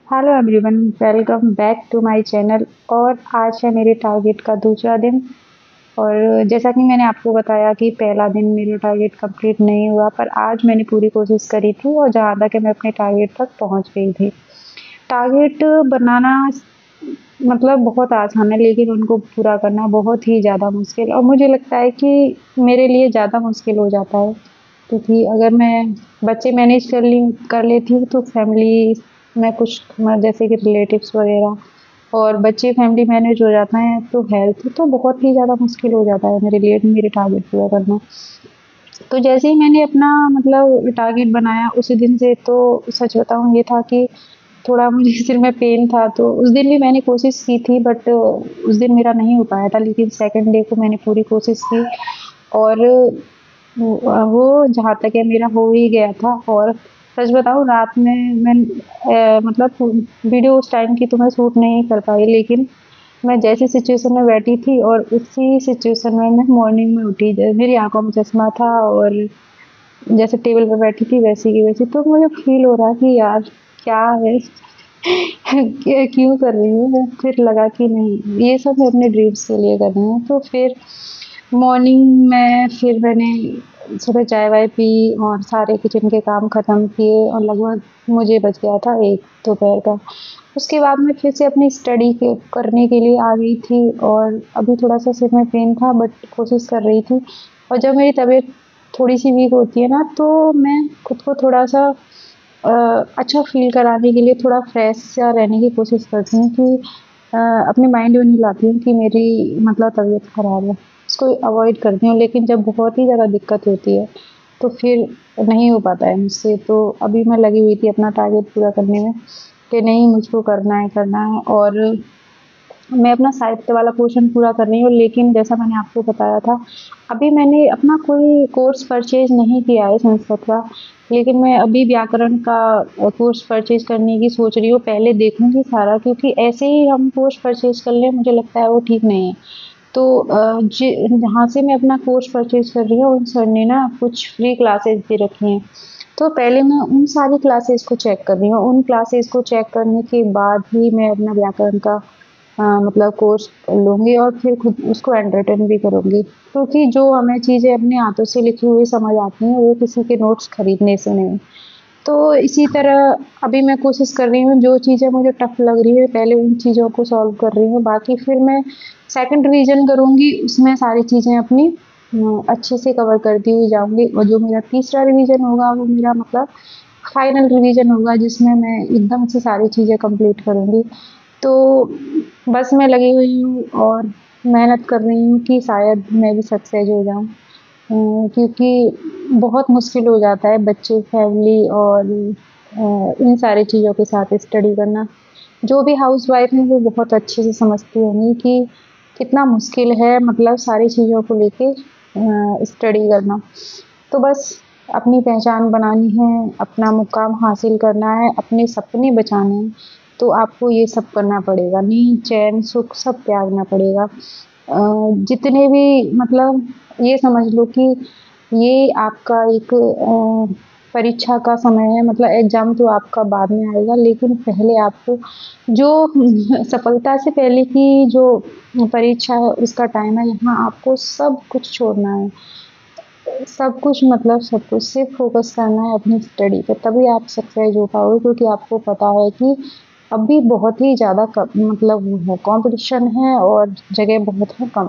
Hello everyone, welcome back to my channel. और आज है मेरे टारगेट का दूसरा दिन। और जैसा कि मैंने आपको बताया कि पहला दिन मेरा टारगेट कंप्लीट नहीं हुआ, पर आज मैंने पूरी कोशिश करी थी और जहाँ तक कि मैं अपने टारगेट तक पहुँच गई थी। टारगेट बनाना मतलब बहुत आसान है, लेकिन उनको पूरा करना बहुत ही ज़्यादा मुश्किल, और मुझे लगता है कि मेरे लिए ज़्यादा मुश्किल हो जाता है, क्योंकि अगर मैं बच्चे मैनेज कर लेती हूँ तो फैमिली में कुछ जैसे कि रिलेटिव्स वगैरह और बच्चे फैमिली मैनेज हो जाता है, तो हेल्थ तो बहुत ही ज़्यादा मुश्किल हो जाता है मेरे लिए मेरे टारगेट पूरा करना। तो जैसे ही मैंने अपना मतलब टारगेट बनाया उसी दिन से, तो सच बताऊँ ये था कि थोड़ा मुझे सिर में पेन था, तो उस दिन भी मैंने कोशिश की थी, बट उस दिन मेरा नहीं हो पाया था, लेकिन सेकंड डे को मैंने पूरी कोशिश की और वो जहाँ तक है मेरा हो ही गया था। और सच बताऊँ, रात में मैं मतलब वीडियो उस टाइम की तो मैं शूट नहीं कर पाई, लेकिन मैं जैसी सिचुएशन में बैठी थी और उसी सिचुएशन में मैं मॉर्निंग में उठी। मेरी आंखों में चश्मा था और जैसे टेबल पे बैठी थी वैसी की वैसी, तो मुझे फील हो रहा कि यार क्या है क्यों कर रही हूँ। फिर लगा कि नहीं, ये सब मैं अपने ड्रीम्स के लिए कर रही हूँ। तो फिर मॉर्निंग में फिर मैंने सुबह चाय वाय पी और सारे किचन के काम ख़त्म किए और लगभग मुझे बज गया था 1 दोपहर का। उसके बाद मैं फिर से अपनी स्टडी के करने के लिए आ गई थी और अभी थोड़ा-सा सिर में पेन था, बट कोशिश कर रही थी। और जब मेरी तबीयत थोड़ी-सी वीक होती है ना, तो मैं खुद को थोड़ा-सा अ, अच्छा फ़ील कराने के लिए थोड़ा फ्रेश सा रहने की कोशिश करती हूँ कि अपने माइंड में नहीं लाती हूँ कि मेरी मतलब तबीयत ख़राब है। उसको अवॉइड करती हूँ, लेकिन जब बहुत ही ज़्यादा दिक्कत होती है, तो फिर नहीं हो पाता है मुझसे। तो अभी मैं लगी हुई थी अपना टारगेट पूरा करने में कि नहीं, मुझको करना है। और मैं अपना साहित्य वाला पोर्शन पूरा कर रही हूँ, लेकिन जैसा मैंने आपको बताया था, अभी मैंने अपना कोई कोर्स परचेज़ नहीं किया है संस्कृत का, लेकिन मैं अभी व्याकरण का कोर्स परचेज़ करने की सोच रही हूँ। पहले देखूँगी सारा, क्योंकि ऐसे ही हम कोर्स परचेज़ कर लें, मुझे लगता है वो ठीक नहीं है। तो जहाँ से मैं अपना कोर्स परचेज़ कर रही हूँ, उन सर ने ना कुछ फ्री क्लासेस दे रखी हैं। तो पहले मैं उन सारी क्लासेस को चेक कर रही हूँ। उन क्लासेस को चेक करने के बाद ही मैं अपना व्याकरण का मतलब कोर्स लूँगी और फिर खुद उसको एंटरटेन भी करूँगी, क्योंकि जो हमें चीज़ें अपने हाथों से लिखी हुई समझ आती हैं, वो किसी के नोट्स खरीदने से नहीं। तो इसी तरह अभी मैं कोशिश कर रही हूँ, जो चीज़ें मुझे टफ़ लग रही है पहले उन चीज़ों को सॉल्व कर रही हूँ, बाकी फिर मैं सेकंड रिवीजन करूँगी, उसमें सारी चीज़ें अपनी अच्छे से कवर करती हुई जाऊँगी। और जो मेरा तीसरा रिवीजन होगा वो मेरा मतलब फाइनल रिवीजन होगा, जिसमें मैं एकदम से सारी चीज़ें कंप्लीट करूँगी। तो बस मैं लगी हुई हूँ और मेहनत कर रही हूँ कि शायद मैं भी सक्सेस हो जाऊँ। क्योंकि बहुत मुश्किल हो जाता है बच्चे, फैमिली और इन सारी चीज़ों के साथ स्टडी करना। जो भी हाउसवाइफ़ हैं वो बहुत अच्छे से समझती होंगी कि कितना मुश्किल है मतलब सारी चीज़ों को लेके स्टडी करना। तो बस अपनी पहचान बनानी है, अपना मुकाम हासिल करना है, अपने सपने बचाने हैं, तो आपको ये सब करना पड़ेगा। नींद, चैन, सुख सब त्यागना पड़ेगा। जितने भी मतलब ये समझ लो कि ये आपका एक परीक्षा का समय है, मतलब एग्ज़ाम तो आपका बाद में आएगा, लेकिन पहले आपको जो सफलता से पहले की जो परीक्षा है उसका टाइम है, यहाँ आपको सब कुछ छोड़ना है। सब कुछ मतलब सब कुछ, सिर्फ़ फ़ोकस करना है अपनी स्टडी पे, तभी आप सक्सेस हो पाओगे, क्योंकि आपको पता है कि अभी बहुत ही ज़्यादा मतलब वो है, कॉम्पिटिशन है और जगह बहुत है कम।